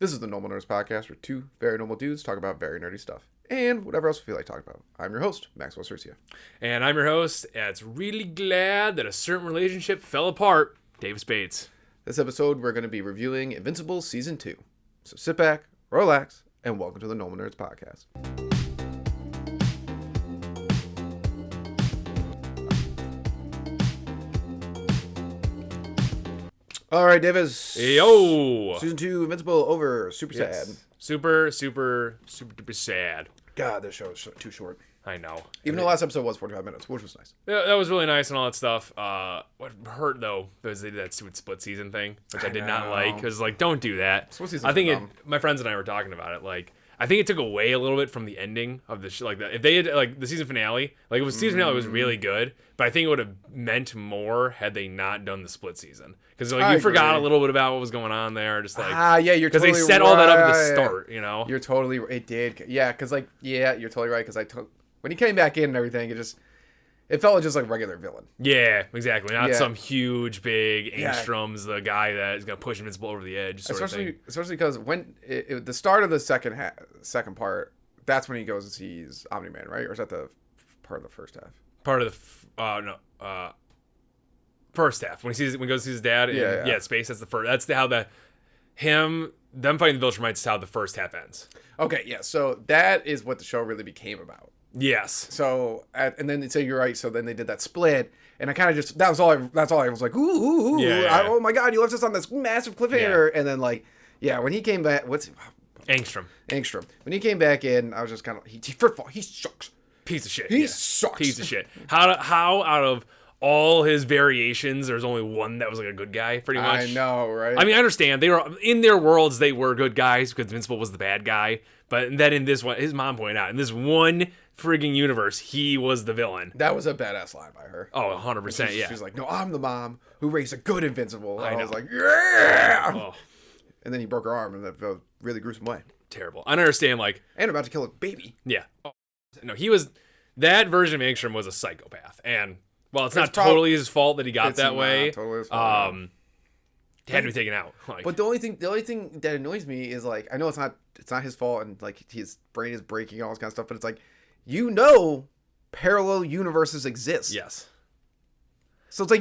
This is the Normal Nerds Podcast, where two very normal dudes talk about very nerdy stuff and whatever else we feel like talking about. I'm your host, Maxwell Cercia. And I'm your host, that's really glad that a certain relationship fell apart, Dave Spades. This episode, we're going to be reviewing Invincible Season 2. So sit back, relax, and welcome to the Normal Nerds Podcast. All right, Davis. Yo! Season 2, Invincible, over. Super sad. Super duper sad. God, this show is too short. I know. Even the last episode was 45 minutes, which was nice. Yeah, that was really nice and all that stuff. What hurt, though, was they did that stupid split season thing, which I did not like. Because, don't do that. Split season's I think dumb. my friends and I were talking about it, I think it took away a little bit from the ending of the show. If they had, the season finale, season finale was really good, but I think it would have meant more had they not done the split season. Because, you forgot a little bit about what was going on there. Just yeah, you're totally right. Because they set all that up at the start, you know? You're totally, it did. Yeah, because, you're totally right. Because when he came back in and everything, it felt just like regular villain. Yeah, exactly. Not some huge, big Angstrom's the guy that is going to push Invincible over the edge. Especially because when the start of the second part, that's when he goes and sees Omni-Man, right? Or is that the part of the first half? Part of the first half when he goes to see his dad. In space. That's the first. That's them fighting the Viltrumites is how the first half ends. Okay, yeah. So that is what the show really became about. Yes. So and then you're right. So then they did that split, and I kind of that's all I was like, ooh, oh my god, you left us on this massive cliffhanger, and then when he came back, Angstrom. When he came back in, I was just kind of first of all, he sucks. Piece of shit. He sucks. Piece of shit. How out of all his variations, there's only one that was a good guy, pretty much. I know, right? I mean, I understand. They were in their worlds, they were good guys because Invincible was the bad guy. But then in this one, his mom pointed out, in this one frigging universe, he was the villain. That was a badass line by her. Oh, 100%, yeah. She's like, no, I'm the mom who raised a good Invincible. And I was like, yeah! Oh. And then he broke her arm in a really gruesome way. Terrible. I understand, and about to kill a baby. Yeah. Oh. No, that version of Angstrom was a psychopath. And while it's not totally his fault that he got that way, totally his fault, he had to be taken out. But the only thing that annoys me is I know it's not his fault and his brain is breaking and all this kind of stuff, but it's parallel universes exist. Yes. So it's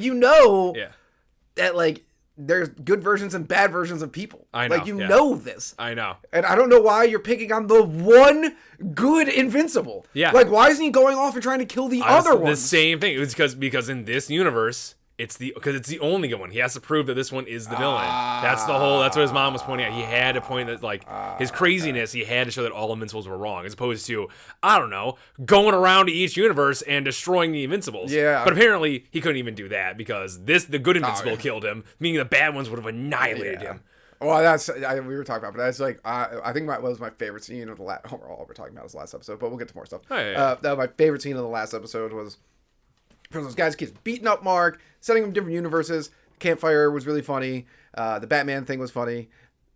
that there's good versions and bad versions of people. I know. Know this. I know. And I don't know why you're picking on the one good Invincible. Yeah. Why isn't he going off and trying to kill the other ones? The same thing. It was because in this universe, it's the only good one. He has to prove that this one is the villain. That's what his mom was pointing out. He had to point that his craziness. He had to show that all Invincibles were wrong, as opposed to going around to each universe and destroying the Invincibles. Yeah. But apparently he couldn't even do that because the good Invincible killed him, meaning the bad ones would have annihilated him. Well, we were talking about, but that's I think that was my favorite scene of the last. All we're talking about is the last episode, but we'll get to more stuff. My favorite scene of the last episode was. Because those guys keep beating up Mark, setting him in different universes. Campfire was really funny. The Batman thing was funny.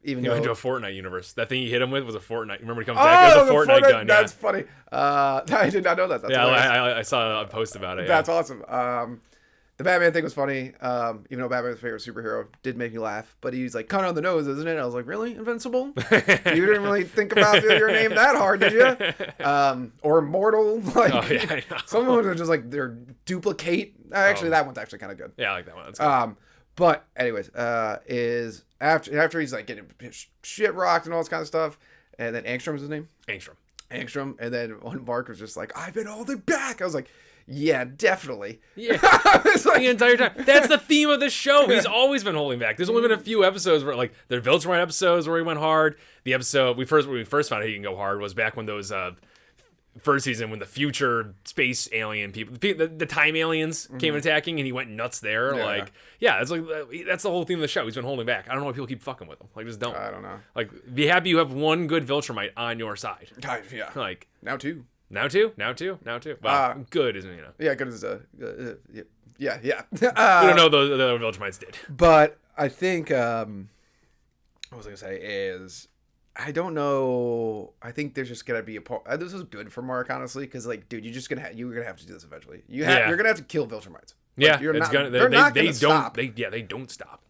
He went into a Fortnite universe. That thing he hit him with was a Fortnite. Remember when he comes back? It was a Fortnite gun. That's funny. I did not know that. That's I saw a post about it. That's awesome. The Batman thing was funny. Even though Batman's favorite superhero did make me laugh. But he's kind of on the nose, isn't it? I was like, really? Invincible? You didn't really think about your name that hard, did you? Or Immortal? I know. Some of them are just they're duplicate. Actually, that one's actually kind of good. Yeah, I like that one. That's good. But anyways, is after he's getting shit rocked and all this kind of stuff, and then Angstrom's his name? Angstrom. And then one Mark was just I've been holding back. I was like, yeah, definitely. Yeah, the entire time. That's the theme of the show. He's always been holding back. There's only been a few episodes where, there are Viltrumite episodes where he went hard. The episode when we first found out he can go hard was back when those first season when the future space alien people, the time aliens came attacking, and he went nuts there. That's the whole theme of the show. He's been holding back. I don't know why people keep fucking with him. Just don't. I don't know. Be happy you have one good Viltrumite on your side. Yeah. Now two. Well, good isn't Yeah, good is yeah. We don't know the other Viltrumites did. But I think what was I gonna say is I don't know. I think there's just gonna be a part. This is good for Mark, honestly, because dude, you're gonna have to do this eventually. You're gonna have to kill Viltrumites. They're not gonna stop. They don't stop.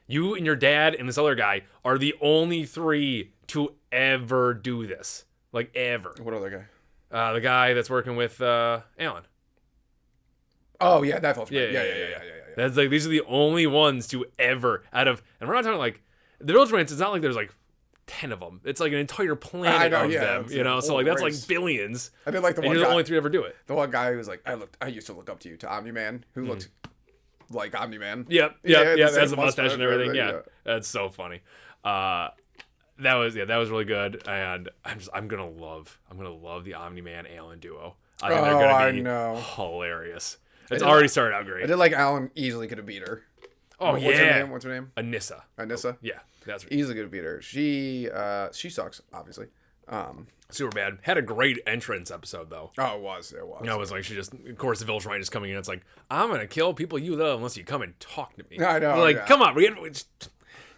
You and your dad and this other guy are the only 3 to ever do this. Like, ever. What other guy? The guy that's working with Alan. Oh, yeah, that Viltrumite. Yeah. That's like, these are the only ones to ever, out of, and we're not talking like, the Viltrumites, it's not like there's like 10 of them. It's like an entire planet of them, you know? So, like, that's like billions. I did like the one guy. And you're the only 3 to ever do it. The one guy who was like, I used to look up to you, to Omni-Man, who looked like Omni-Man. Yep. Has a mustache and everything. Yeah. That's so funny. That was really good, and I'm gonna love the Omni-Man Alan duo. I think they're gonna be hilarious. It's already started out great. I did like Alan easily could have beat her. Oh, What's her name? Anissa. Yeah, that's right. Easily could have beat her. She sucks, obviously. Super bad. Had a great entrance episode though. Oh, it was. You know, it was like she just, of course, the Viltrumite is coming in. It's like, I'm gonna kill people you love unless you come and talk to me. I know. They're like, come on,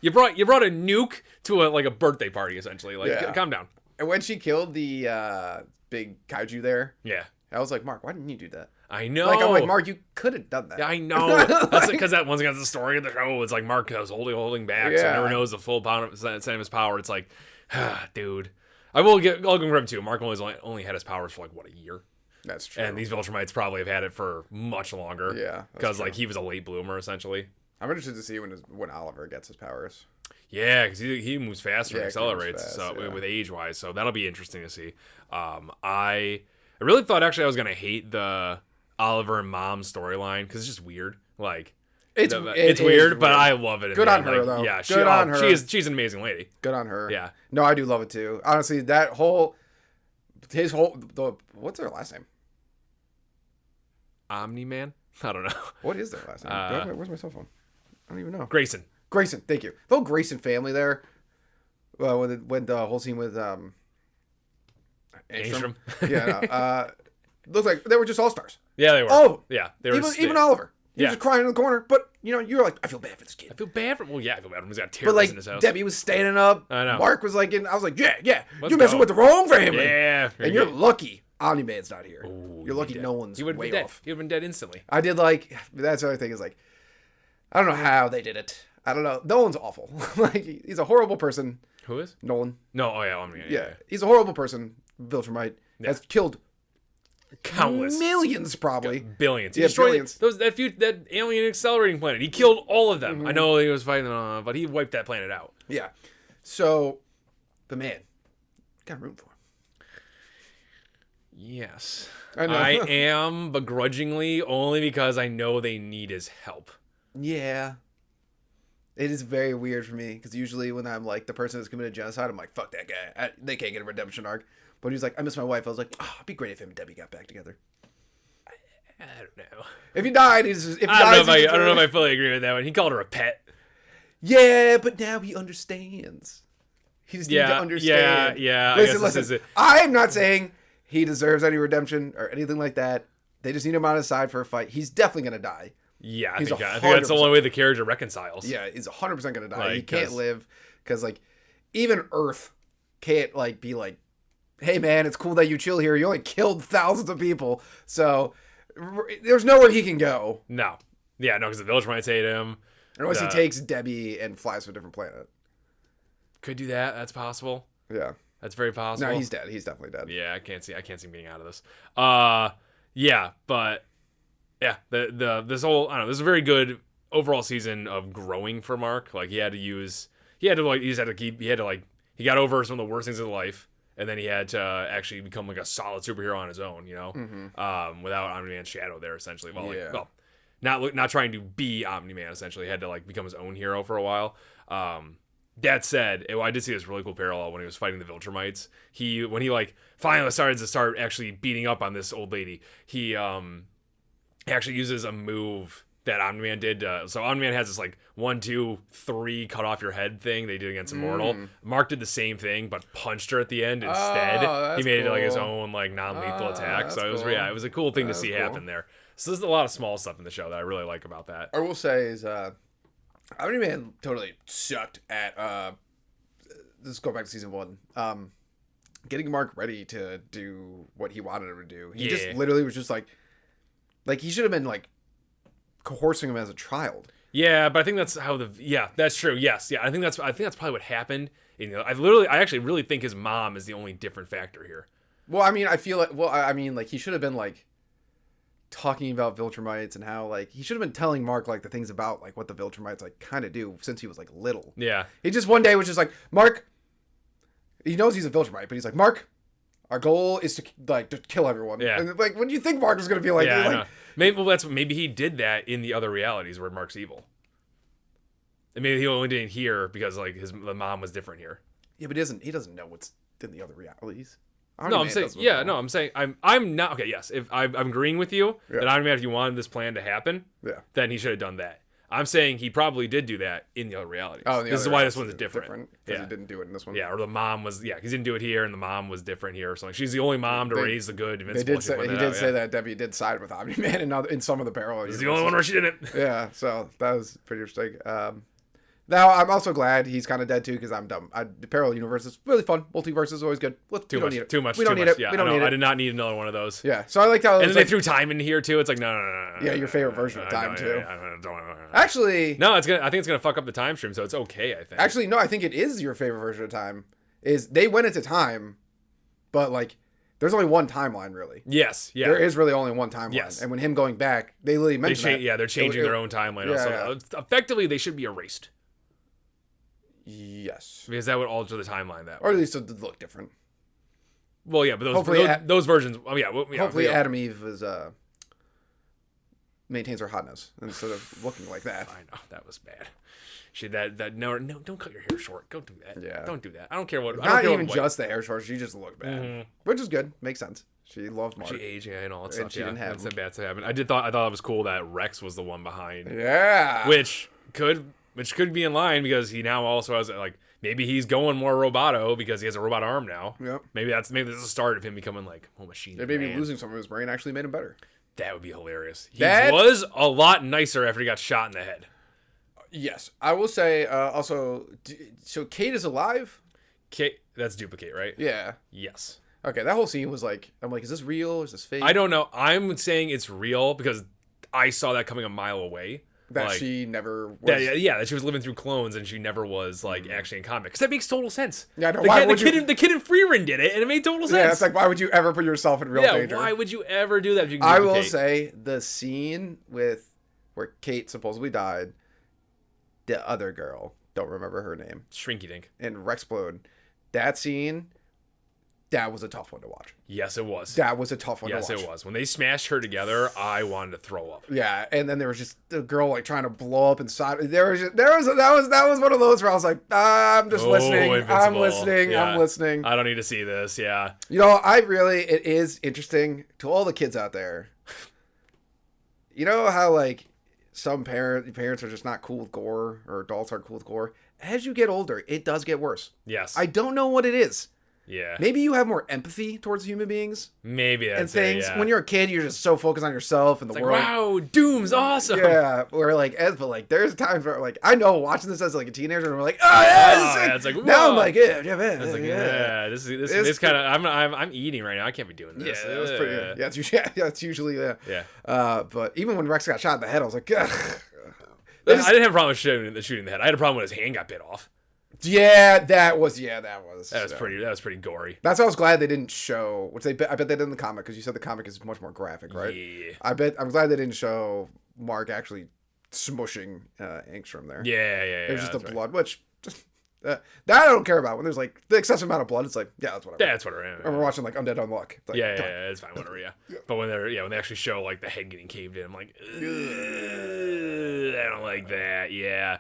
you brought a nuke to a birthday party essentially. Like, calm down. And when she killed the big kaiju there, I was like, Mark, why didn't you do that? I know. Like, I'm like, Mark, you could have done that. Yeah, I know. That's because that once again, the story of the show. It's like Mark was holding back, so he never knows the full extent of his power. It's like, dude. I'll give him too. Mark only had his powers for like what, a year. That's true. And these Viltrumites probably have had it for much longer. Yeah, because like he was a late bloomer essentially. I'm interested to see when Oliver gets his powers. Yeah, because he moves faster and accelerates with age wise. So that'll be interesting to see. I really thought actually I was gonna hate the Oliver and Mom storyline because it's just weird. Like it's weird, but I love it. Good on her though. Yeah, good on her. She's an amazing lady. Good on her. Yeah. No, I do love it too. Honestly, what's their last name? Omni-Man? I don't know. What is their last name? Where's my cell phone? I don't even know. Grayson, thank you. The whole Grayson family there. When the whole scene with Angstrom. Looked like they were just all-stars. Yeah, they were. Oh, yeah, even Oliver. He was just crying in the corner, but you're like, I feel bad for this kid. I feel bad for him. He's got terrorists in his house. Debbie was standing up. I know. Mark was like, I was like, yeah. You're messing with the wrong family. Yeah. And you're lucky Omni-Man's not here. Ooh, you're lucky no one's way off. He would have been dead instantly. I did like, that's the other thing is like, I don't know how they did it. I don't know. Nolan's awful. Like, he's a horrible person. Who is? Nolan. No, oh yeah, Omni-Man. Yeah. He's a horrible person. Viltrumite has killed countless millions, probably billions. He destroyed billions. That alien accelerating planet. He killed all of them. Mm-hmm. I know he was fighting them, but he wiped that planet out. Yeah. So, the man, got room for him. Yes, I know. I am begrudgingly only because I know they need his help. Yeah. It is very weird for me because usually when I'm like the person that's committed genocide, I'm like, fuck that guy. They can't get a redemption arc. But he's like, I miss my wife. I was like, it'd be great if him and Debbie got back together. I don't know. If he died, I don't know if I fully agree with that one. He called her a pet. Yeah, but now he understands. He just needs to understand. Yeah. Listen. I'm not saying he deserves any redemption or anything like that. They just need him on his side for a fight. He's definitely gonna die. Yeah, I think that's the only way the character reconciles. Yeah, he's 100% gonna die. He can't live because like even Earth can't like be like, hey man, it's cool that you chill here. You only killed thousands of people, so there's nowhere he can go. No, because the Viltrumites hate him. Unless he takes Debbie and flies to a different planet. Could do that. That's possible. Yeah, that's very possible. No, he's dead. He's definitely dead. Yeah, I can't see him getting out of this. But. Yeah, this whole, I don't know, this is a very good overall season of growing for Mark. Like he got over some of the worst things in his life, and then he had to actually become like a solid superhero on his own, you know, without Omni-Man's shadow there essentially. Not trying to be Omni-Man essentially. He had to like become his own hero for a while. That said, I did see this really cool parallel when he was fighting the Viltrumites. When he like finally started to actually beating up on this old lady, he actually uses a move that Omni-Man did. So Omni-Man has this like 1, 2, 3 cut off your head thing they did against Immortal. Mark did the same thing, but punched her at the end instead. He made it like his own like non-lethal attack. So it was a cool thing to see happen there. So there's a lot of small stuff in the show that I really like about that. I will say is Omni-Man totally sucked at let's go back to season 1. Getting Mark ready to do what he wanted him to do. He just literally was just like he should have been like coercing him as a child. Yeah, but I think that's how that's true. Yes, yeah, I think that's probably what happened. I actually really think his mom is the only different factor here. Well, I mean, I feel like, like he should have been like talking about Viltrumites and how like he should have been telling Mark like the things about like what the Viltrumites like kind of do since he was like little. Yeah. He just one day was just like, Mark, he knows he's a Viltrumite, but he's like, Mark, our goal is to kill everyone. Yeah. And like, when do you think Mark was going to be like, yeah, like maybe he did that in the other realities where Mark's evil. And maybe he only didn't hear because like the mom was different here. Yeah, but he doesn't know what's in the other realities. I'm saying I'm not okay. Yes, if I'm agreeing with you that Iron Man, if you wanted this plan to happen, then he should have done that. I'm saying he probably did do that in the other realities. Oh, this is why this one's different. Because he didn't do it in this one. Yeah, or the mom was because he didn't do it here, and the mom was different here or something. She's the only mom to raise the good Invincible. He did say that Debbie did side with Omni-Man in some of the parallel. This is the only one where she didn't. Yeah, so that was pretty interesting. Now, I'm also glad he's kind of dead, too, because I'm dumb. The parallel universe is really fun. Multiverse is always good. Too much. We don't need it. Yeah, we don't need it. I did not need another one of those. Yeah, so I liked how... And then they threw time in here, too. It's like, no. Yeah, your favorite version of time, too. No. Actually... No, I think it's going to fuck up the time stream, so it's okay, I think. Actually, no, I think it is your favorite version of time. They went into time, but, like... There's only one timeline, really. Yes, yeah. There is really only one timeline. Yes. And when him going back, they literally mentioned that. Yeah, they're changing their own timeline. Yeah. Effectively, they should be erased. Yes. Because that would alter the timeline that way. Or at least it would look different. Well, yeah, but those versions... hopefully Adam Eve is, maintains her hotness instead of looking like that. I know. That was bad. No, don't cut your hair short. Don't do that. Yeah. Don't do that. I don't care what... Not even just the hair short. She just looked bad. Mm-hmm. Which is good. Makes sense. She loved Mark. She aged, and all that stuff. She didn't have that's bad to happen. I thought it was cool that Rex was the one behind. Yeah. Which could be in line because he now also has like maybe he's going more roboto because he has a robot arm now. Yep. Maybe this is the start of him becoming like a machine. Maybe losing some of his brain actually made him better. That would be hilarious. He was a lot nicer after he got shot in the head. Yes, I will say. Also, so Kate is alive. Kate, that's Duplicate, right? Yeah. Yes. Okay, that whole scene was like, I'm like, is this real? Is this fake? I don't know. I'm saying it's real because I saw that coming a mile away. That like, she never was... that she was living through clones and she never was like actually in comic. Because that makes total sense. Yeah, no, the kid in Freerun did it and it made total sense. Yeah, it's like, why would you ever put yourself in real danger? Why would you ever do that if you can I will say, the scene where Kate supposedly died, the other girl, don't remember her name. Shrinky Dink. And Rexplode. That scene... That was a tough one to watch. Yes, it was. That was a tough one to watch. Yes, it was. When they smashed her together, I wanted to throw up. Yeah, and then there was just the girl like trying to blow up inside. That was one of those where I was like, I'm just listening. Invincible. I'm listening. Yeah. I'm listening. I don't need to see this. Yeah. You know, it is interesting to all the kids out there. You know how like some parents are just not cool with gore, or adults aren't cool with gore. As you get older, it does get worse. Yes. I don't know what it is. Yeah. Maybe you have more empathy towards human beings. Maybe that's and things. It, yeah. When you're a kid, you're just so focused on yourself and the world. Wow, Doom's awesome. Yeah. Or like, but like, there's times where like, I know watching this as like a teenager, and we're like, oh yeah, it's like, whoa. Now I'm like, yeah. This is kind of. I'm eating right now. I can't be doing this. Yeah, it was pretty. Yeah, it's usually yeah. But even when Rex got shot in the head, I was like, ugh. I didn't have a problem with shooting the head. I had a problem when his hand got bit off. Yeah, that was pretty gory. That's why I was glad they didn't show, which I bet they did in the comic, because you said the comic is much more graphic, right? Yeah. I'm glad they didn't show Mark actually smushing Angstrom there. Yeah. It was just the blood, which that I don't care about. When there's like the excessive amount of blood, it's like, yeah, that's whatever. Yeah, that's whatever. Yeah. And we're watching like Undead Unluck. It's like, yeah, it's fine, whatever. Yeah. But when they actually show like the head getting caved in, I'm like, I don't like that. Yeah.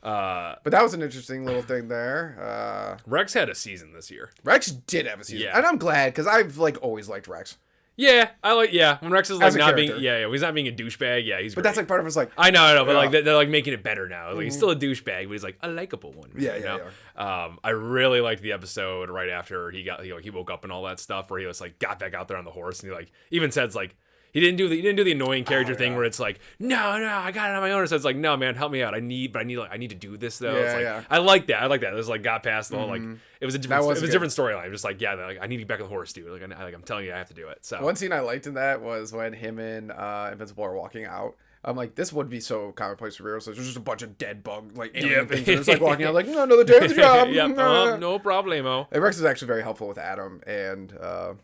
But that was an interesting little thing there. Rex had a season this year. Rex did have a season, and I'm glad, because I've like always liked Rex. Yeah, when Rex is like not being, he's not being a douchebag. Yeah, he's. But great. That's like part of his like. I know, but like they're like making it better now. Like he's still a douchebag, but he's like a likable one. Yeah. I really liked the episode right after he woke up and all that stuff, where he was like got back out there on the horse, and he like even says like. He didn't do the annoying character thing where it's like, no, I got it on my own. So it's like, no, man, help me out. I need to do this though. It's like, I like that. It was like got past the whole like it was a different storyline. Just like I need to get back on the horse, dude. Like I'm telling you, I have to do it. So one scene I liked in that was when him and Invincible are walking out. I'm like, this would be so commonplace for real. So there's just a bunch of dead bug like alien things. And it's like walking out like, no, another day of the job. Yep. No problemo. And Rex is actually very helpful with Adam and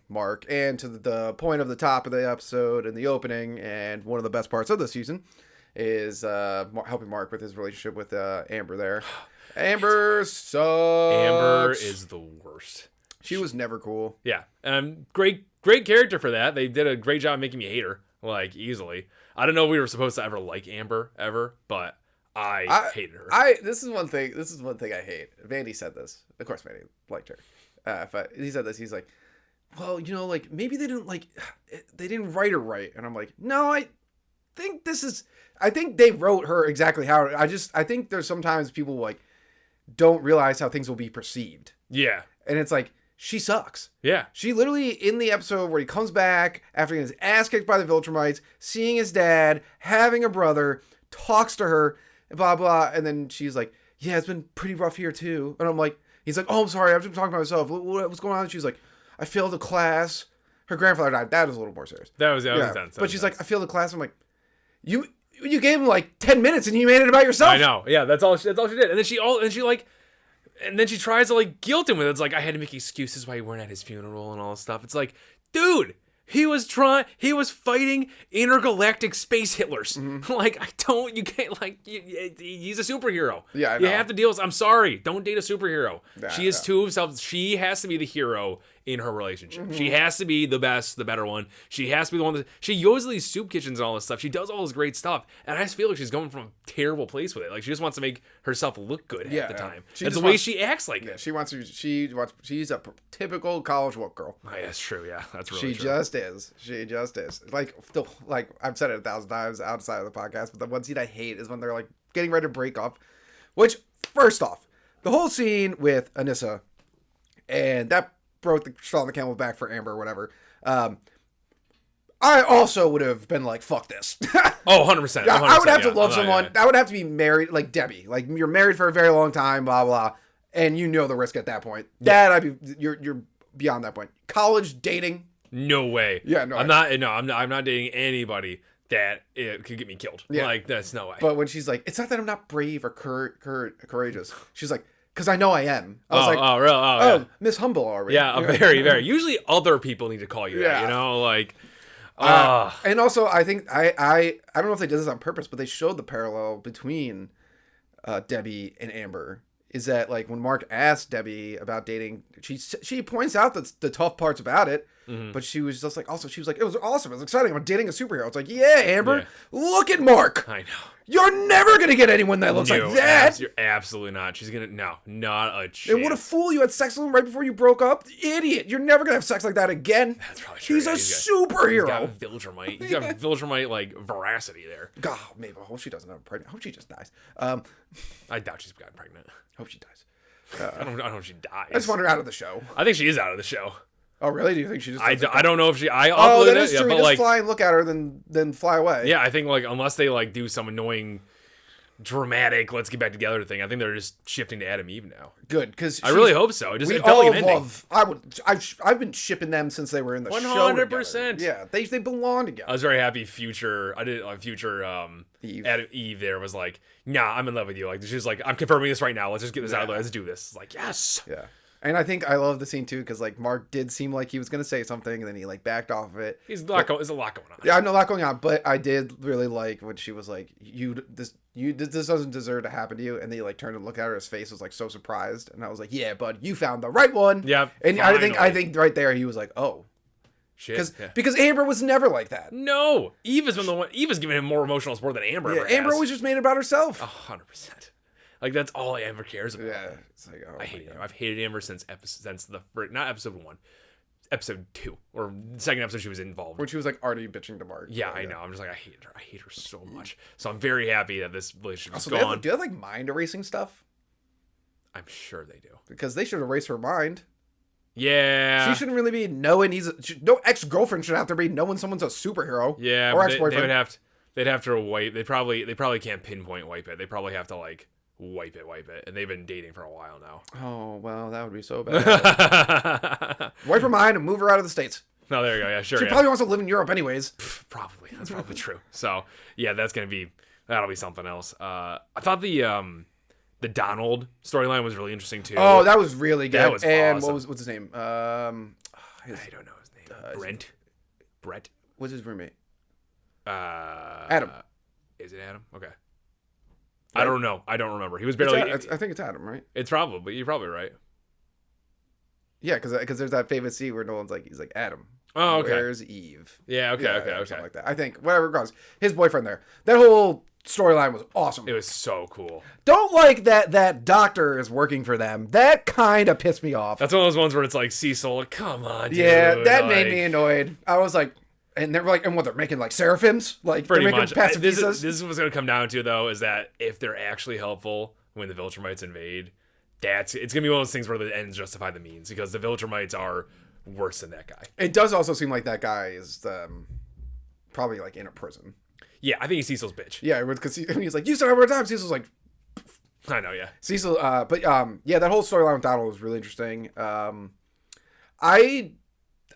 Mark, and to the point of the top of the episode and the opening, and one of the best parts of the season is helping Mark with his relationship with Amber there. Amber sucks. Amber is the worst. She was never cool. Yeah. Great character for that. They did a great job making me hate her, like, easily. I don't know if we were supposed to ever like Amber ever, but I hated her. This is one thing I hate. Vandy said this. Of course Vandy liked her. But he said this. He's like, well, like, maybe they didn't write her right. And I'm like, no, I think they wrote her exactly how. I think there's sometimes people like don't realize how things will be perceived. Yeah. And it's like, she sucks. Yeah. She literally, in the episode where he comes back after getting his ass kicked by the Viltrumites, seeing his dad, having a brother, talks to her, blah, blah. And then she's like, yeah, it's been pretty rough here too. And I'm like, he's like, oh, I'm sorry. I'm just talking about myself. What's going on? And she's like, I failed a class. Her grandfather died. That was a little more serious. That was intense. But she's like, I failed a class. I'm like, you gave him like 10 minutes and you made it about yourself. I know. Yeah, that's all she did. And then she tries to like guilt him with it. It's like, I had to make excuses why you weren't at his funeral and all this stuff. It's like, dude, he was fighting intergalactic space Hitlers. Mm-hmm. Like, you can't, like, he's a superhero. Yeah, I know. You have to deal with, I'm sorry, don't date a superhero. Nah, she is too self, she has to be the hero in her relationship. Mm-hmm. She has to be the best, the better one. She has to be the one that, she goes to these soup kitchens and all this stuff. She does all this great stuff. And I just feel like she's going from a terrible place with it. Like, she just wants to make herself look good half the time. That's the way she acts like that. She's a typical college woke girl. Oh, yeah, that's true. Yeah, that's really true. She just is. Like I've said it 1,000 times outside of the podcast, but the one scene I hate is when they're like getting ready to break up. Which, first off, the whole scene with Anissa, and that broke the straw on the camel's back for Amber or whatever. I also would have been like, fuck this. Oh, 100%. Yeah, I would have to love someone. I would have to be married, like Debbie. Like, you're married for a very long time, blah, blah. And you know the risk at that point. Yeah. You're beyond that point. College dating. No way. Yeah, no. I'm not dating anybody that it could get me killed. Yeah. Like, that's no way. But when she's like, it's not that I'm not brave or courageous. She's like, because I know I am. I was really? Yeah. Miss Humble already. Yeah, very, very. Usually other people need to call you that, you know? Like, and also, I think, I don't know if they did this on purpose, but they showed the parallel between Debbie and Amber. Is that, like, when Mark asked Debbie about dating, she points out the tough parts about it, but she was just like, also, she was like, it was awesome, it was exciting, I'm dating a superhero. It's like, yeah, Amber, look at Mark. I know. You're never going to get anyone that looks like that. You're absolutely not. She's going to, no, not a chance. And what a fool, you had sex with him right before you broke up? Idiot. You're never going to have sex like that again. That's probably true. He's a superhero. He's got Viltrumite. He's got Viltrumite, like, veracity there. God, maybe. I hope she doesn't have a pregnant. I hope she just dies. I doubt she's gotten pregnant. Hope she dies. I don't know if she dies. I just want her out of the show. I think she is out of the show. Oh, really? Do you think she just... I don't know if she... Oh, that is true. But, just fly and look at her, then fly away. Yeah, I think, like, unless they, like, do some annoying, dramatic, let's get back together thing, I think they're just shifting to Adam Eve now. Good, because... I really hope so. It felt like an ending. I've been shipping them since they were in the 100%. show 100%. Yeah, they belong together. I was very happy Future Eve. Adam Eve there was like, nah, I'm in love with you. Like, she's like, I'm confirming this right now. Let's just get this out of the way. Let's do this. It's like, yes. Yeah. And I think I love the scene too, because like Mark did seem like he was gonna say something, and then he like backed off of it. There's a lot going on. Yeah, I know a lot going on, but I did really like when she was like, this doesn't deserve to happen to you," and then he like turned and looked at her. His face was like so surprised, and I was like, "Yeah, bud, you found the right one." Yeah, and finally. I think right there he was like, "Oh." Shit. Because Amber was never like that. No, Eve has been the one. Eve has given him more emotional support than Amber. Yeah, ever Amber has. always just made it about herself. 100%. Like, that's all Amber cares about. Yeah, it's like, oh, I hate him. I've hated Amber since not episode 1, episode 2, or the second episode she was involved. When she was like already bitching to Mark. Yeah, I know. I'm just like, I hate her. I hate her so much. So I'm very happy that this relationship is gone. gone. Do they have like mind erasing stuff? I'm sure they do. Because they should erase her mind. Yeah. She shouldn't really be knowing no ex-girlfriend should have to be knowing someone's a superhero. Yeah. Or ex-boyfriend. They'd have to wipe. They probably can't pinpoint wipe it. They probably have to like wipe it. And they've been dating for a while now. Oh, well, that would be so bad. Wipe her mind and move her out of the States. No, there you go. Yeah, sure. She probably wants to live in Europe anyways. Probably. That's probably true. So, yeah, that'll be something else. I thought the Donald storyline was really interesting too. Oh, that was really good. That was and awesome. what's his name? I don't know his name. Brett. What's his roommate? Adam. Is it Adam? Okay. Right. I don't know. I don't remember. He was barely. I think it's Adam, right? It's probably. You're probably right. Yeah, because there's that famous scene where Nolan's like, he's like, Adam. Oh, okay. Where's Eve? Yeah. Okay. Okay. Something like that. I think whatever it goes. His boyfriend there. That whole storyline was awesome. It was so cool. Don't like that doctor is working for them. That kind of pissed me off. That's one of those ones where it's like, Cecil, come on, dude. Yeah, that made me annoyed. I was like, and they're like, and what, they're making like seraphims? Like, pretty they're making much. This is what's going to come down to, though, is that if they're actually helpful when the Viltrumites invade, it's going to be one of those things where the ends justify the means, because the Viltrumites are worse than that guy. It does also seem like that guy is probably like in a prison. Yeah, I think he's Cecil's bitch. Yeah, because he's like, you said it one time. Cecil's like, I know, yeah. Cecil, yeah, that whole storyline with Donald was really interesting. The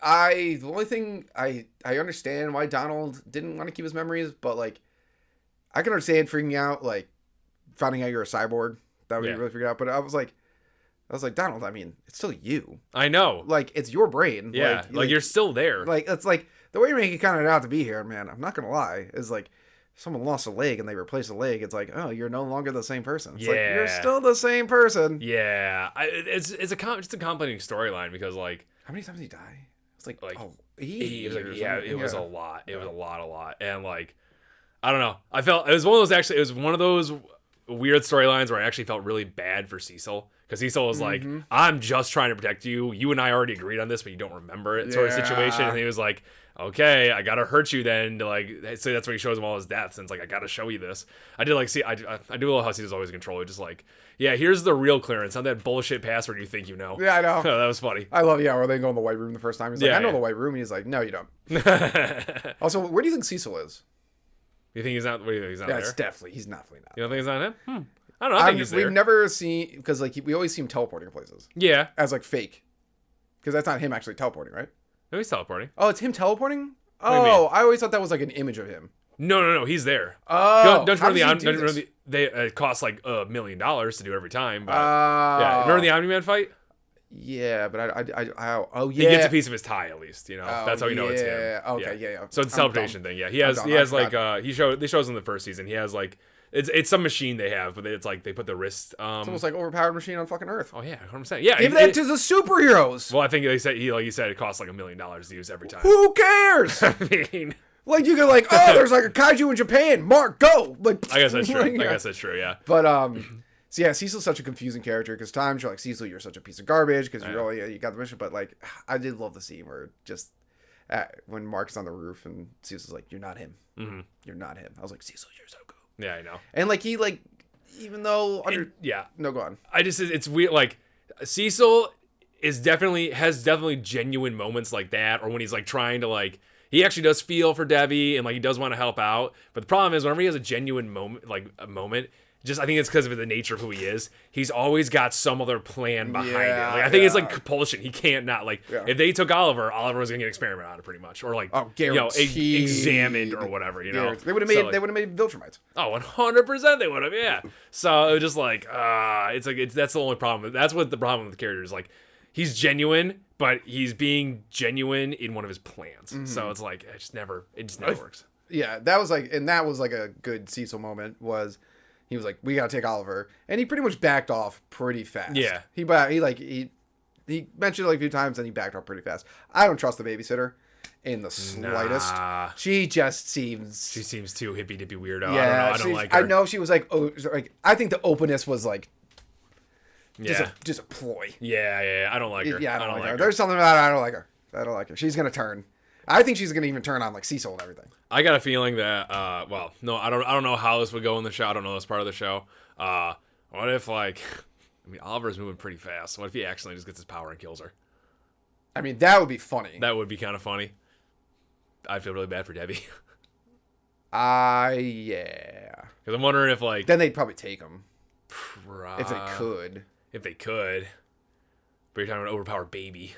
only thing I understand why Donald didn't want to keep his memories, but like, I can understand freaking out, like finding out you're a cyborg. That would be really freaked out. But I was like, Donald, I mean, it's still you. I know. Like, it's your brain. Yeah, like you're still there. Like, it's like, the way you're making it kind of out to be here, man, I'm not going to lie, is like, someone lost a leg and they replaced a leg. It's like, oh, you're no longer the same person. It's like, you're still the same person. Yeah. It's just a complicating storyline, because, like... How many times did he die? It's like oh, it was a lot. It was a lot. And, like, I don't know. It was one of those weird storylines where I actually felt really bad for Cecil. Because Cecil was like, I'm just trying to protect you. You and I already agreed on this, but you don't remember it, sort of situation. And he was like, okay, I gotta hurt you then to like say. That's where he shows him all his deaths, and it's like, I gotta show you this. I did like see I do love how Cecil's always in control. Just like, yeah, here's the real clearance, not that bullshit password you think you know. Yeah, I know. That was funny. I love where they go in the white room the first time. He's like, I know the white room, and he's like, no, you don't. Also, where do you think Cecil is? You think he's not? What do you think, he's not there? It's definitely he's not. You don't think he's not him? I don't know. I think he's there. We've never seen, because like we always see him teleporting places. Yeah, as like fake, because that's not him actually teleporting, right? No, he's teleporting. Oh, it's him teleporting. Oh, I always thought that was like an image of him. No, he's there. Oh, don't you remember it costs like $1 million to do every time. But yeah, remember the Omni-Man fight? Yeah, but he gets a piece of his tie at least. You know, that's how you know it's him. Okay, yeah. So it's a teleportation thing. Yeah, he has like they shows in the first season. He has like it's some machine they have, but it's like they put the wrist. It's almost like overpowered machine on fucking Earth. Oh yeah, 100%. Yeah, give that to the superheroes. Well, I think they said it costs like $1 million to use every time. Who cares? I mean, like you could like, oh, there's like a kaiju in Japan. Mark, go. Like, I guess that's true. I guess that's true. Yeah. But so yeah, Cecil's such a confusing character, because times you're like, Cecil, you're such a piece of garbage because you got the mission. But like, I did love the scene where just when Mark's on the roof and Cecil's like, you're not him. Mm-hmm. You're not him. I was like, Cecil, you're so cool. Yeah, I know. And like he like, even though no, go on. It's weird. Like Cecil has definitely genuine moments like that, or when he's like trying to like, he actually does feel for Debbie and like he does want to help out. But the problem is whenever he has a genuine moment, like a moment, just I think it's because of the nature of who he is. He's always got some other plan behind it. Like I think it's like compulsion. He can't not like if they took Oliver was gonna get experimented on it pretty much, or like examined or whatever. You know, they would have made Viltrumites. Oh, 100% they would have. Yeah. So it was just like that's the only problem. That's what the problem with the character is. Like he's genuine, but he's being genuine in one of his plans. Mm-hmm. So it's like it just never works. Yeah, that was like a good Cecil moment. He was like, we gotta take Oliver, and he pretty much backed off pretty fast. Yeah, he mentioned it like a few times, and he backed off pretty fast. I don't trust the babysitter in the slightest. Nah. She seems too hippy dippy weirdo. Yeah, I don't like her. I know she was like, I think the openness was like, just a ploy. Yeah, I don't like her. Yeah, I don't like her. There's something about her. I don't like her. She's gonna turn. I think she's gonna even turn on like Cecil and everything. I got a feeling that I don't know how this would go in the show. I don't know this part of the show. What if Oliver's moving pretty fast. What if he accidentally just gets his power and kills her? I mean, that would be funny. That would be kind of funny. I feel really bad for Debbie. Yeah. Because I'm wondering if then they'd probably take him. If they could. But you're talking about an overpowered baby.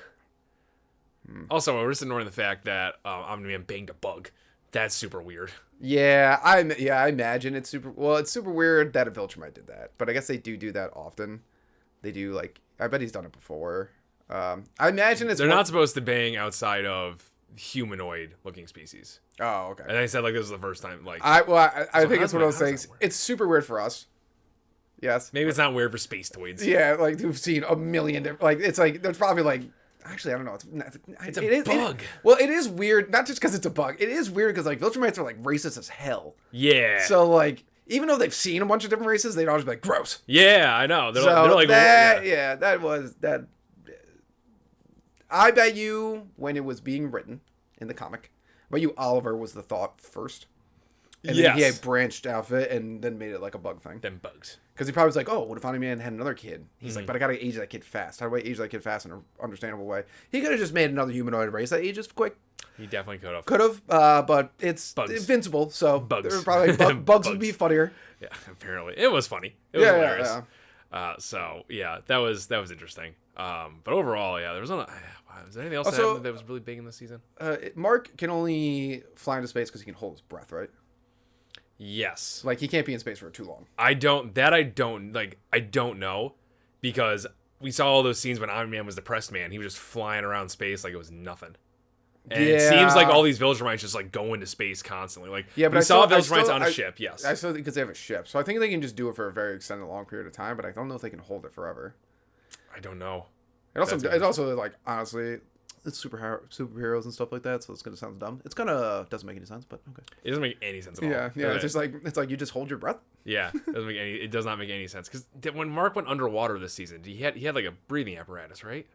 Also, we're just ignoring the fact that Omni-Man banged a bug. That's super weird. Yeah, I imagine it's super. Well, it's super weird that a Viltrumite did that, but I guess they do that often. They do I bet he's done it before. I imagine they're not supposed to bang outside of humanoid-looking species. Oh, okay. And they said this was the first time. I think it's one of those things. It's super weird for us. Yes. Maybe it's not weird for space toids. Yeah, we've seen a million different. It's there's probably actually I don't know. It's a bug. It is weird. Not just because it's a bug. It is weird because Viltrumites are racist as hell. Yeah. So even though they've seen a bunch of different races, they'd always be gross. Yeah, I know. They're that was that. I bet you when it was being written in the comic, I bet you Oliver was the thought first. And then he had branched off it and then made it a bug thing. Them bugs. Because he probably was oh, what if Omni-Man had another kid? He's but I gotta age that kid fast. How do I age that kid fast in an understandable way? He could have just made another humanoid race that ages quick. He definitely could have. But it's bugs. Invincible, so bugs. Bugs would be funnier. Yeah, apparently. It was funny. It was hilarious. Yeah. So, yeah, that was interesting. But overall, yeah, there was was there anything else that was really big in this season? Mark can only fly into space because he can hold his breath, right? Yes. He can't be in space for too long. I don't know, because we saw all those scenes when Omni-Man was the pressed man. He was just flying around space like it was nothing. And it seems like all these Viltrumites just go into space constantly. But we saw Viltrumites on a ship, yes. I saw because they have a ship. So I think they can just do it for a very extended long period of time, but I don't know if they can hold it forever. I don't know. It also honestly, it's superheroes and stuff like that, so it's gonna sound dumb. It's doesn't make any sense, but okay. It doesn't make any sense at all. Yeah. It's just you just hold your breath. Yeah, it does not make any sense, because when Mark went underwater this season, he had a breathing apparatus, right?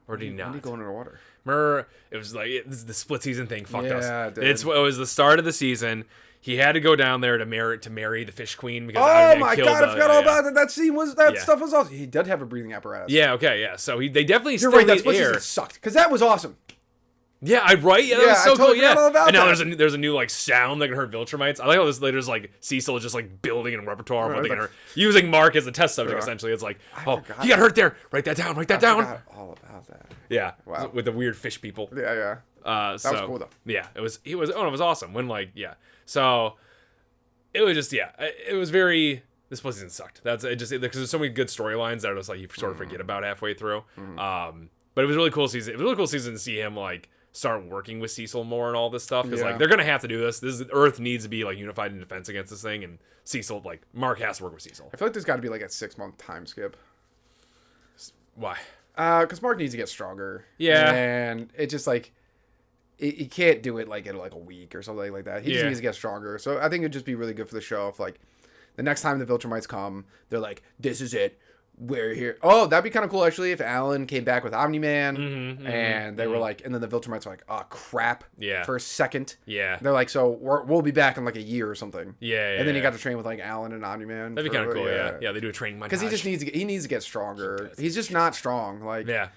Or did he not? When did he go underwater? Remember, it was this is the split season thing fucked us. Yeah, dude. It was the start of the season. He had to go down there to marry the fish queen because oh my god, I forgot all about that. That scene stuff was awesome. He did have a breathing apparatus. Yeah, okay, yeah. So they definitely You're still right, that need split air. season sucked because that was awesome. Yeah, right. Yeah, that was so totally cool. Yeah, all about and now that. there's a new sound that can hurt Viltrumites. I like how this later's Cecil just building a repertoire of what they can hurt, using Mark as a test subject. Essentially, it's he got hurt there. Write that down. Write that down. I forgot all about that. Yeah, wow. With the weird fish people. Yeah. That was cool though. Yeah, it was awesome. So it was just it was very. This split season sucked. That's it. Just because there's so many good storylines that are just you sort of forget about halfway through. But it was a really cool season. It was a really cool season to see him start working with Cecil more and all this stuff, because they're gonna have to do this. Earth needs to be unified in defense against this thing, and Cecil Mark has to work with Cecil. I feel like there's got to be a 6-month time skip. Why? Because Mark needs to get stronger. Yeah, and it just he can't do it in a week or something like that. He just needs to get stronger. So I think it'd just be really good for the show if the next time the Viltrumites come, they're this is it. We're here. Oh, that'd be kind of cool actually if Alan came back with Omni-Man and they were and then the Viltrumites were oh crap. Yeah. For a second. Yeah. They're so we'll be back in a year or something. Yeah. And then he got to train with Alan and Omni-Man. That'd be kind of cool. Yeah. They do a training montage. Because he just needs to get stronger. He's just not strong. Yeah.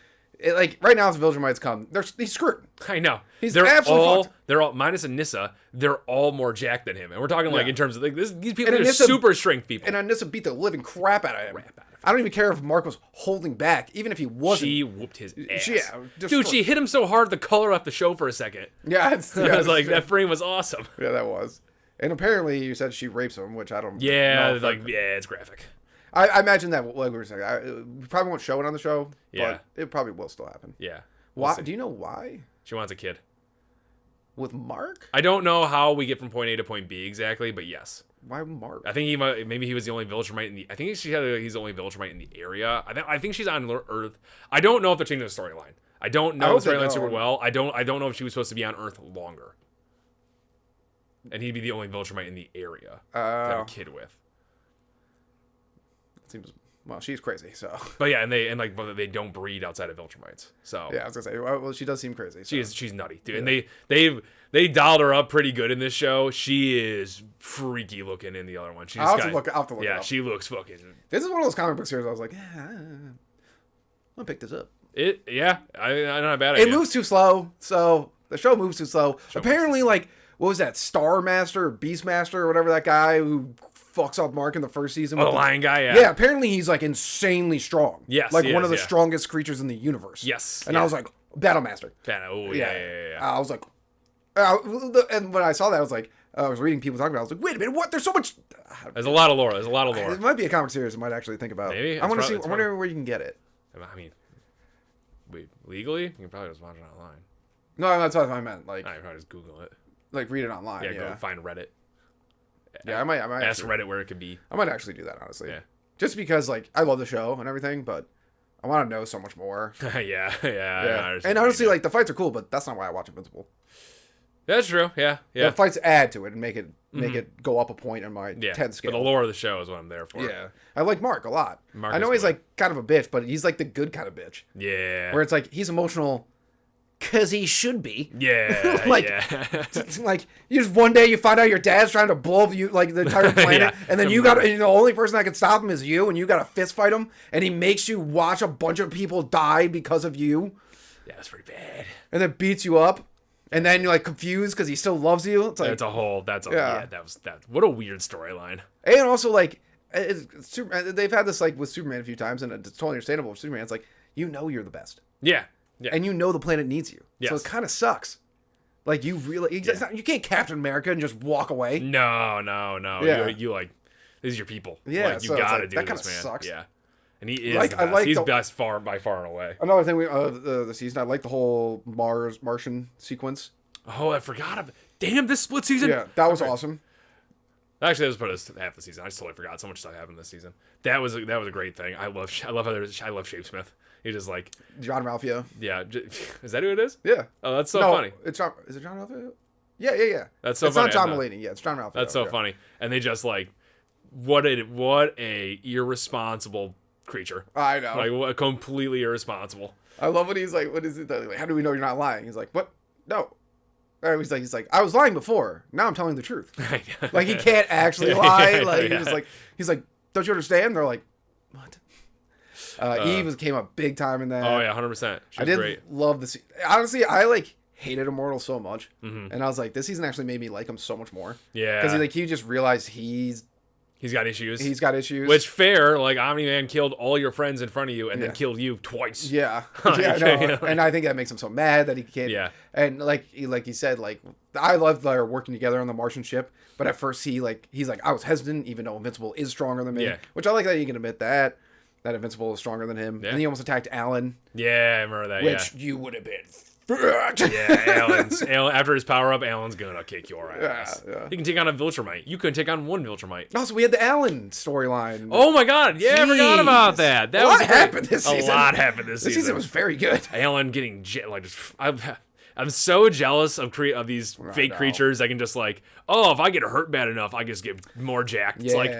Right now, if the Viltrumites come, he's screwed. I know. They're absolutely fucked. They're all minus Anissa. They're all more jacked than him, and we're talking in terms of these people are super strength people. And Anissa beat the living crap out of him. I don't even care if Mark was holding back, even if he wasn't. She whooped his ass. Dude, she hit him so hard the color left the show for a second. Yeah, I was that frame was awesome. Yeah, that was. And apparently, you said she rapes him, which I don't. Yeah, it's graphic. I imagine that, we were saying, we probably won't show it on the show, but it probably will still happen. Yeah. Why? Do you know why? She wants a kid. With Mark? I don't know how we get from point A to point B exactly, but yes. Why Mark? I think maybe he was the only Viltrumite in the. I think he's the only Viltrumite in the area. I think she's on Earth. I don't know if they're changing the storyline. I don't know the storyline super well. I don't know if she was supposed to be on Earth longer. And he'd be the only Viltrumite in the area to have a kid with. Seems she's crazy, so. But yeah, and they don't breed outside of Viltrumites. So yeah, I was gonna say, well, she does seem crazy. So. She's nutty, dude. Yeah. And they dialed her up pretty good in this show. She is freaky looking in the other one. I'll have to look it up. Yeah, she looks fucking. This is one of those comic book series I was like, I'm gonna pick this up. I don't know about it. It moves too slow, so the show moves too slow. Apparently, what was that, Star Master or Beast Master or whatever, that guy who fucks up Mark in the first season. Oh, the lion guy, yeah. Yeah, apparently he's insanely strong. Yes, one of the strongest creatures in the universe. Yes. And I was like, Battlemaster. Oh, yeah. I was like, and when I saw that, I was like, I was reading people talking about it. I was like, wait a minute, what? There's so much. There's a lot of lore. It might be a comic series I might actually think about. Maybe. I want to see. I wonder where you can get it. I mean, wait, legally? You can probably just watch it online. No, that's what I meant. Like, I probably just Google it. Like, read it online. Yeah, go find Reddit. Yeah, I might ask Reddit where it could be. I might actually do that, honestly. Yeah. Just because, like, I love the show and everything, but I want to know so much more. yeah. And honestly, like, the fights are cool, but that's not why I watch Invincible. That's true. Yeah. The fights add to it and make it go up a point in my 10 scale. But the lore of the show is what I'm there for. Yeah. I like Mark a lot. I know he's, like, kind of a bitch, but he's, like, the good kind of bitch. Yeah. Where it's like, he's emotional because he should be. Yeah. Like, like, you just one day you find out your dad's trying to blow up you, like, the entire planet, and then and the only person that can stop him is you, and you got to fist fight him, and he makes you watch a bunch of people die because of you. Yeah, that's pretty bad. And then beats you up. And then you're like confused because he still loves you. It's like what a weird storyline. And also like they've had this like with Superman a few times, and it's totally understandable with Superman. It's like, you know, you're the best. Yeah. And you know the planet needs you. Yes. So it kind of sucks. Like you really, you can't Captain America and just walk away. No. Yeah. You like, these are your people. Yeah. Like, you gotta do that this, man. Sucks. Yeah. And he is the best. He's best by far and away. Another thing the season, I like the whole Martian sequence. Oh, I forgot about. Damn, this split season. Yeah, that was awesome. Actually, that was part of half the season. I just totally forgot. So much stuff happened this season. That was a great thing. I love Shapesmith. He's just like John Ralphio. Yeah, is that who it is? Yeah. Oh, that's so funny. Is it John Ralphio? Yeah. That's so it's funny. It's not John Mulaney. Yeah, it's John Ralphio. That's so funny. And they just like, what a irresponsible creature. I know. Like, what, completely irresponsible. I love when he's like, what is it? Like, how do we know you're not lying? He's like, what? No. Or he's like, I was lying before. Now I'm telling the truth. Like, he can't actually lie. Like, he's like, don't you understand? They're like, what? Eve came up big time in that. Oh yeah, 100%. I did love the season. Honestly, I like hated Immortal so much, and I was like, this season actually made me like him so much more. Yeah, because he just realized he's got issues. He's got issues. Which fair, like Omni-Man killed all your friends in front of you and then killed you twice. Yeah, and I think that makes him so mad that he can't. Yeah, and like he said, like I love their working together on the Martian ship, but at first he's like I was hesitant, even though Invincible is stronger than me. Yeah. Which I like that you can admit that Invincible is stronger than him. Yeah. And he almost attacked Alan. Yeah, I remember that. Which you would have been. Alan, after his power up, Alan's gonna kick your ass. Yeah. He can take on a Viltrumite. You couldn't take on one Viltrumite. Also, we had the Alan storyline. Oh my god, yeah, I forgot about that. That was happened this season. A lot happened this season. This season was very good. Alan getting I'm so jealous of these fake creatures that can just like, oh, if I get hurt bad enough, I just get more jacked. It's like,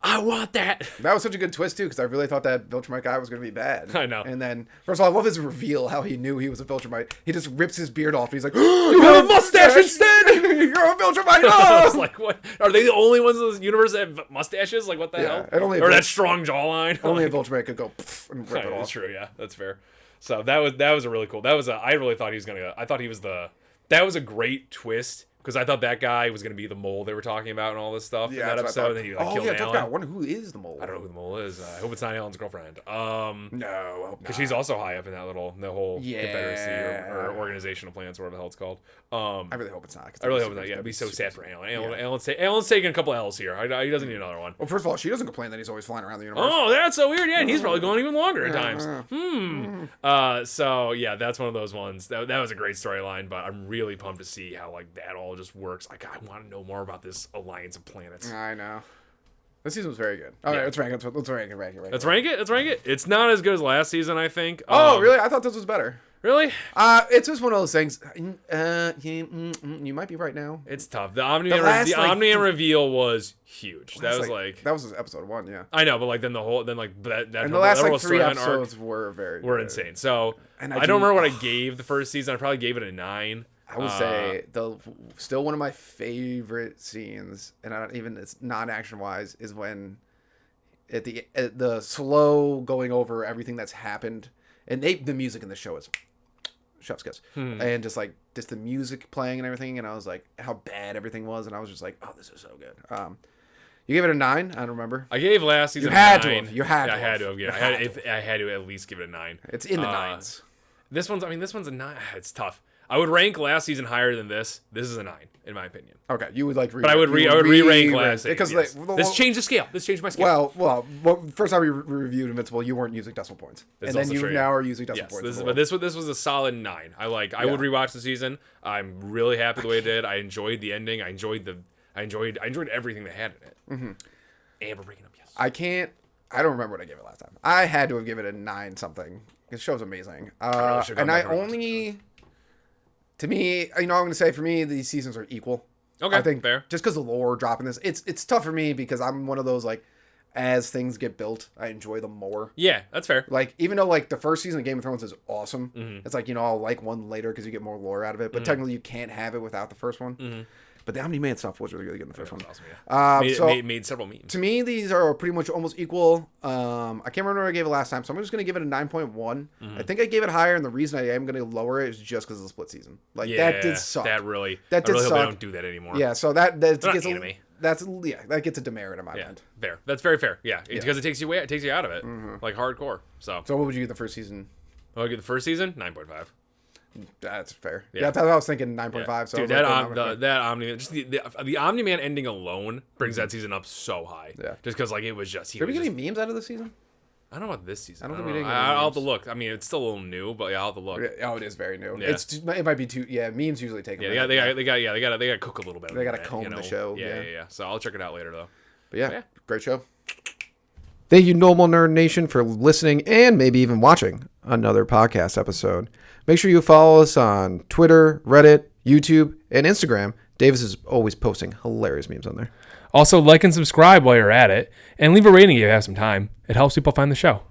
I want that. That was such a good twist, too, because I really thought that Viltrumite guy was going to be bad. I know. And then, first of all, I love his reveal, how he knew he was a Viltrumite. He just rips his beard off, and he's like, you have a mustache instead! You're a Viltrumite! Oh! I was like, what? Are they the only ones in this universe that have mustaches? Like, what the hell? Or that strong jawline? Only a Viltrumite could go and rip it off. That's true, yeah. That's fair. So that was a really cool. I really thought he was going to... I thought he was that was a great twist. Because I thought that guy was going to be the mole they were talking about and all this stuff in that episode. And then he killed Alan. I wonder who is the mole. I don't know who the mole is. I hope it's not Alan's girlfriend. No, because she's also high up in the whole Confederacy or organizational plan, whatever the hell it's called. I really hope it's not. I really hope it's not. Yeah, it'd be so sad for Alan. Alan's taking a couple L's here. He doesn't need another one. Well, first of all, she doesn't complain that he's always flying around the universe. Oh, that's so weird. Yeah, and he's probably going even longer at times. So yeah, that's one of those ones. That was a great storyline, but I'm really pumped to see how like that all just works. Like, I want to know more about this alliance of planets. I know. This season was very good. All right, let's rank it. Let's rank it. It's not as good as last season, I think. Oh, really? I thought this was better. Really? It's just one of those things. You might be right now. It's tough. The Omni-Man reveal was huge. That was episode 1, yeah. I know, but like then the last like 3 episodes were insane. So I don't remember what I gave the first season. I probably gave it a 9. I would say still one of my favorite scenes, and it's non-action wise, is when at the slow going over everything that's happened, and the music in the show is chef's kiss, and just the music playing and everything, and I was like how bad everything was, and I was just like, oh, this is so good. You gave it a 9. I don't remember. I gave last season. You had to have. I had to have. Yeah, I had to at least give it a 9. It's in the 9s. This one's a 9. It's tough. I would rank last season higher than this. This is a 9, in my opinion. Okay, you would like, but I would re-rank last season. Because this changed the scale. This changed my scale. Well, first time we reviewed Invincible, you weren't using decimal points, and then you now are using decimal points. But this was a solid 9. I would rewatch the season. I'm really happy the way it did. I enjoyed the ending. I enjoyed everything they had in it. Mm-hmm. And we're breaking up. Yes. I don't remember what I gave it last time. I had to have given it a 9 something. The show's amazing. To me, I'm going to say for me, these seasons are equal. Okay, I think fair. Just because the lore dropping this, it's tough for me because I'm one of those, like, as things get built, I enjoy them more. Yeah, that's fair. Like, even though, like, the first season of Game of Thrones is awesome, it's like, I'll like one later because you get more lore out of it, but technically you can't have it without the first one. But the Omni-Man stuff was really good in the first one. Awesome, yeah. Made several memes. To me, these are pretty much almost equal. I can't remember what I gave it last time, so I'm just going to give it a 9.1. I think I gave it higher, and the reason I am going to lower it is just because of the split season. Like, that did suck. I really hope they don't do that anymore. Yeah, so that gets anime. that gets a demerit in my mind. Fair. That's very fair. Yeah, because it takes you out of it, like hardcore. So what would you give the first season? I'll give the first season 9.5. That's fair. Yeah, that's what I was thinking. 9.5. Yeah. So dude, that Omni-Man, just the Omni-Man ending alone brings that season up so high. Yeah, just because it was just. Did we get any memes out of this season? I don't know about this season. I don't think we did. I'll have to look. I mean, it's still a little new, but I'll have to look. Oh, it is very new. Yeah. It might be too. Yeah, memes usually take. They got to cook a little bit. They got to comb the show. Yeah. So I'll check it out later though. But yeah, great show. Thank you, Normal Nerd Nation, for listening and maybe even watching another podcast episode. Make sure you follow us on Twitter, Reddit, YouTube, and Instagram. Davis is always posting hilarious memes on there. Also, like and subscribe while you're at it, and leave a rating if you have some time. It helps people find the show.